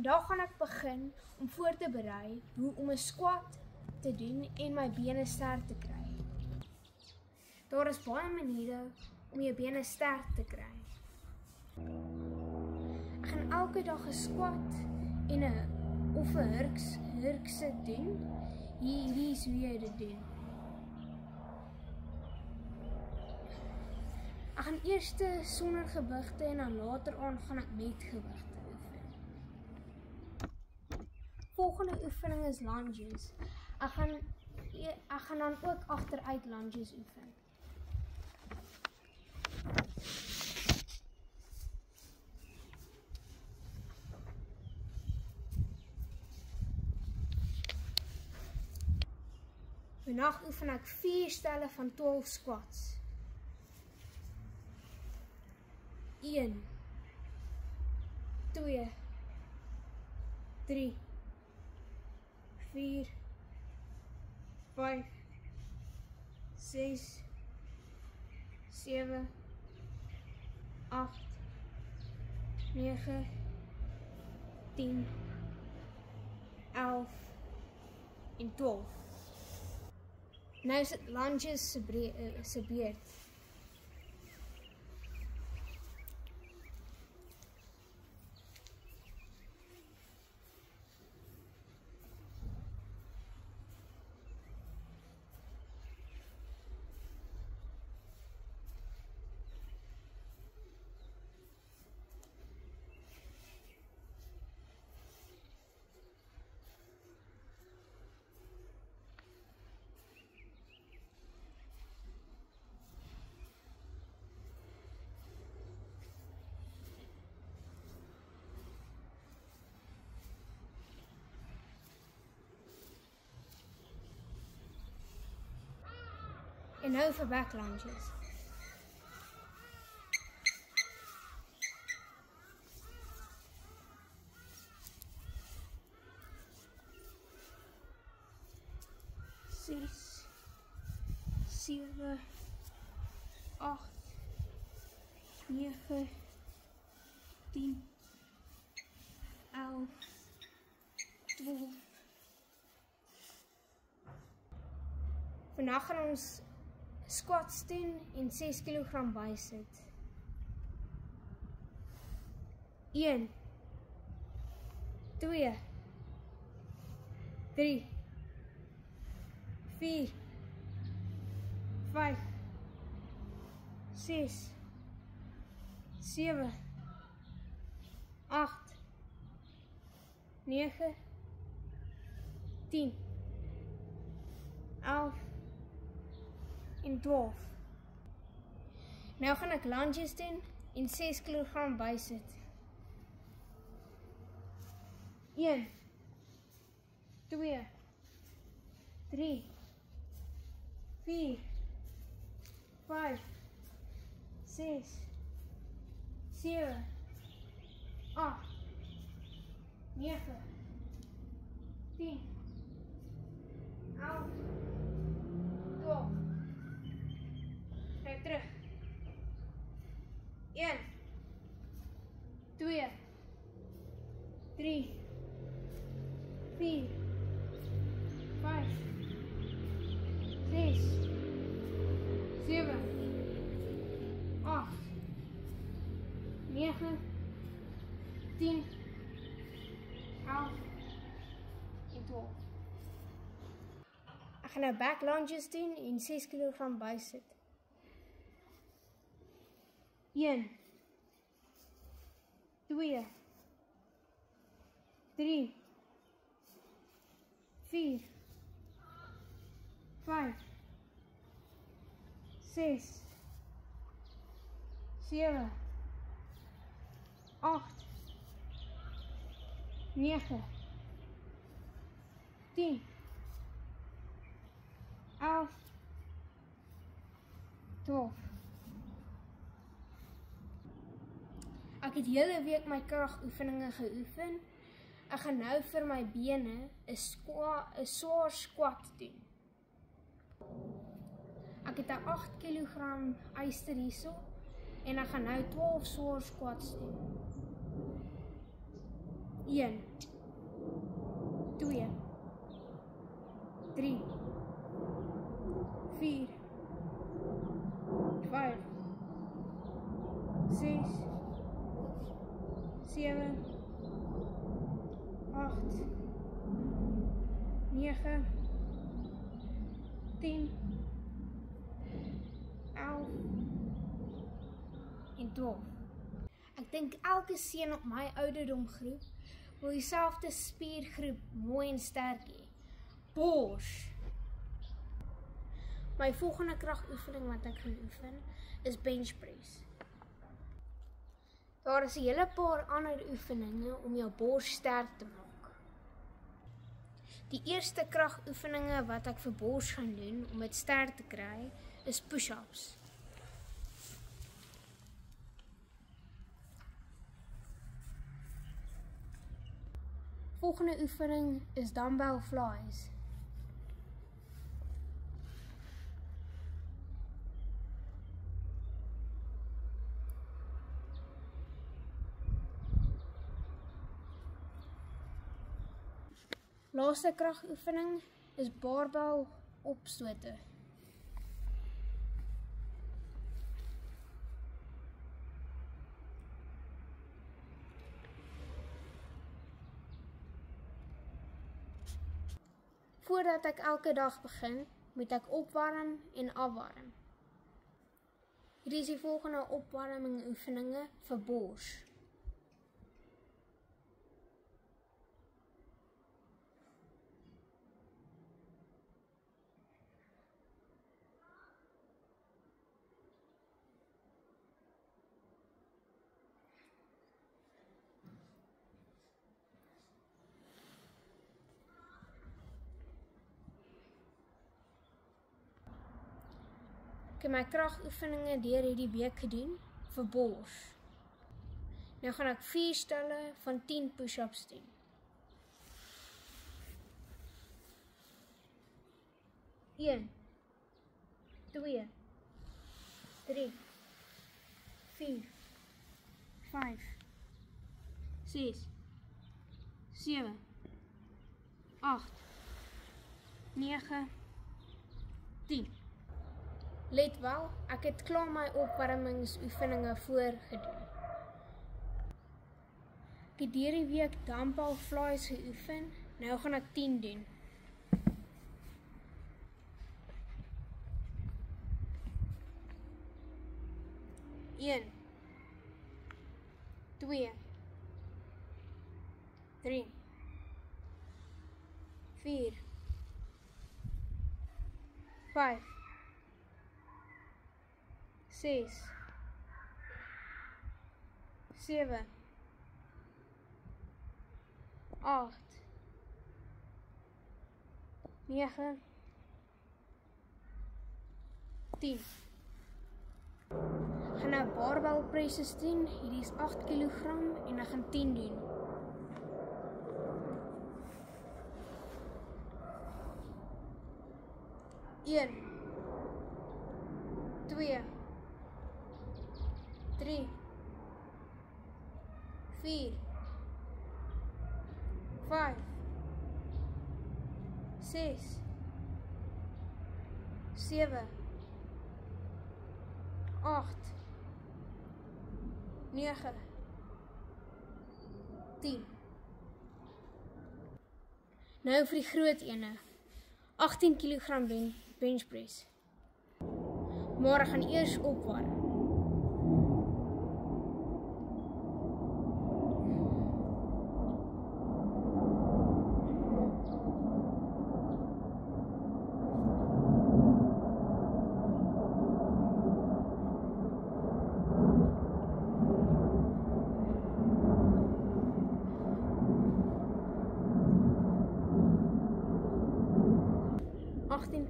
Vandag gaan ek begin om voor te berei hoe om 'n squat te doen en my bene sterk te kry. Daar is baie maniere om jou bene sterk te kry. Ek gaan elke dag 'n squat en 'n hurksit doen. Hier is hoe jy dit doen. Ek gaan eers sonder gewigte en dan later aan gaan ek met gewigte oefen. Volgende oefening is lunges. Ek gaan dan ook agteruit lunges oefen. Vandag oefen ek 4 stelle van 12 squats. 1, 2, 3, 4, 5, 6, 7, 8, 9, 10, 11 en 12. Nou is dit lunges se beurt. En nou vir back lunges. Zes, 7, 8, 9, 10, 11, 12. Vandag gaan ons squats doen en 6 kg bysit. 1, 2, 3, 4, 5, 6, 7, 8, 9, 10, 11 en 12. Nou gaan ek lunges doen en 6 kg bysit. 1, 2, 3, 4, 5, 6, 7, 8, 9, 10, 11, 12. Kijk terug. 1, 2, 3, 4, 5, 6, 7, 8, 9, 10, 11 en 12. Ek gaan nou back lunges doen en 6 kg bysit. 1, 2, 3, 4, 5, 6, 7, 8, 9, 10, 11, 12. Ek het hele week my kragoefeninge geoefen. Ek gaan nou vir my bene 'n swaar squat doen. Ek het 'n 8 kg yster hierso en ek gaan nou 12 swaar squats doen. 1, 2, 3, 4, 5, 6, 7, 8, 9, 10, 11 en 12. Ek dink elke seun op my ouderdomgroep wil dieselfde spiergroep mooi en sterk hê. Bors. My volgende kragoefening wat ek gaan oefen is bench press. Daar is 'n hele paar ander oefeninge om jou bors sterk te maak. Die eerste kragoefeninge wat ek vir bors gaan doen om dit sterk te kry is push-ups. Volgende oefening is dumbbell flies. Laaste kragoefening is barbell opstote. Voordat ek elke dag begin, moet ek opwarm en afwarm. Hier is die volgende opwarming oefeninge vir bors. Ek het my kragoefeninge deur hierdie week gedoen vir bors. Nou gaan ek 4 stelle van 10 push-ups doen. 1, 2, 3, 4, 5, 6, 7, 8, 9, 10. Let wel, ek het klaar my opwarmingsoefeninge voorgedoen. Ek het hierdie week dumbbell flies geoefen, nou gaan ek 10 doen. Een, 2, 3, 4, 5, 6, 7, 8, 9, 10. Ek gaan nou barbell presses doen. Hierdie is 8 kg en ek gaan 10 doen. Een, 2, 3, 4, 5, 6, 7, 8, 9, 10. Nou vir die groot ene. 18 kg bench press. Maar ek gaan eers opwarm.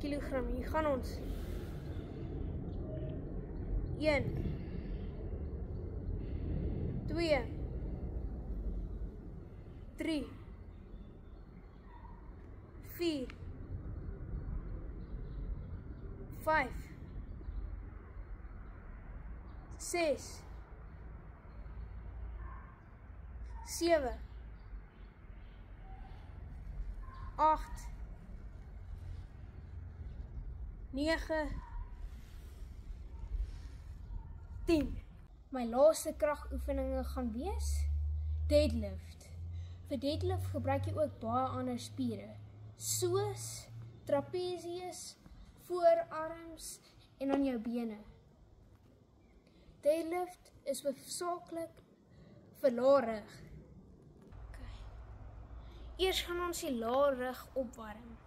Kilogram, hier gaan ons. 1, 2, 3, 4, 5, 6, 7, 8, 9, 10. My laaste kragoefeninge gaan wees deadlift. Vir deadlift gebruik jy ook baie ander spiere, soos trapezius, voorarms en dan jou bene. Deadlift is hoofsaaklik vir lae rug. Okay. Eers gaan ons die lae rug opwarm.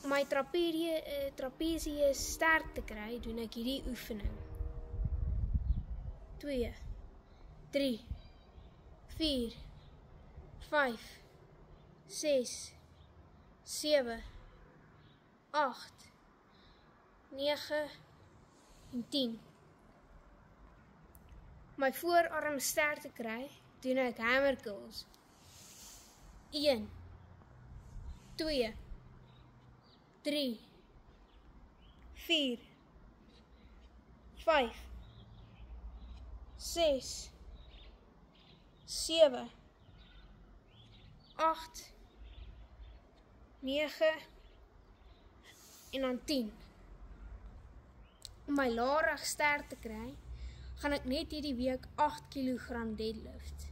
Om my trapezius sterk te kry, doen ek hierdie oefening. 2, 3, 4, 5, 6, 7, 8, 9 en 10. Om my voorarm sterk te kry, doen ek hammer curls. 1, 2, 3, 4, 5, 6, 7, 8, 9 en dan 10. Om my lae rug sterk te kry, gaan ek net hierdie week 8 kg deadlift.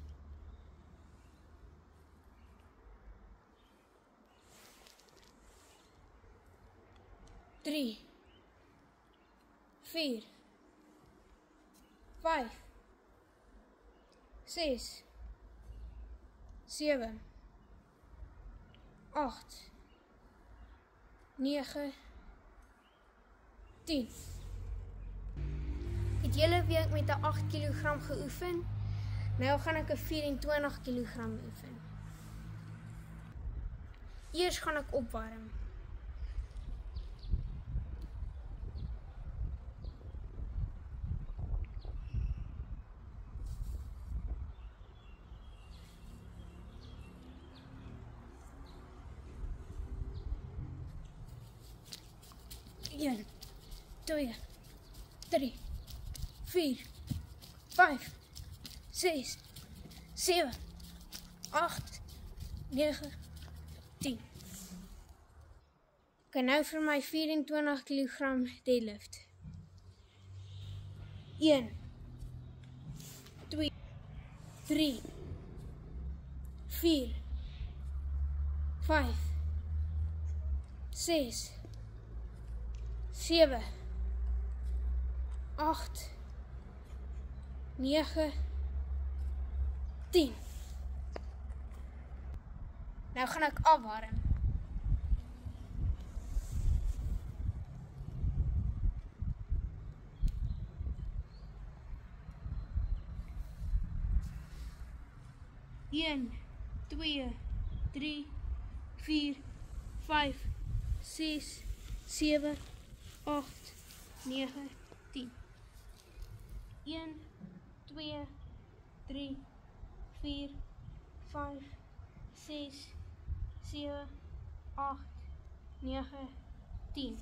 Drie, 4, 5, 6, 7, 8, 9, 10. Het hele week met 'n 8 kg geoefen. Nou gaan ek 'n 24 kg oefen. Eers gaan ek opwarm. Een, 2, 3, 4, 5, 6, 7, 8, 9, 10. Ek nou vir my 24 kg deadlift. 1, 2, 3, 4, 5, 6, 7, 8, 9, 10. Nou gaan ek afwarm. Een, 2, 3, 4, 5, 6, 7, 8, 9, 10. 1, 2, 3, 4, 5, 6, 7, 8, 9, 10.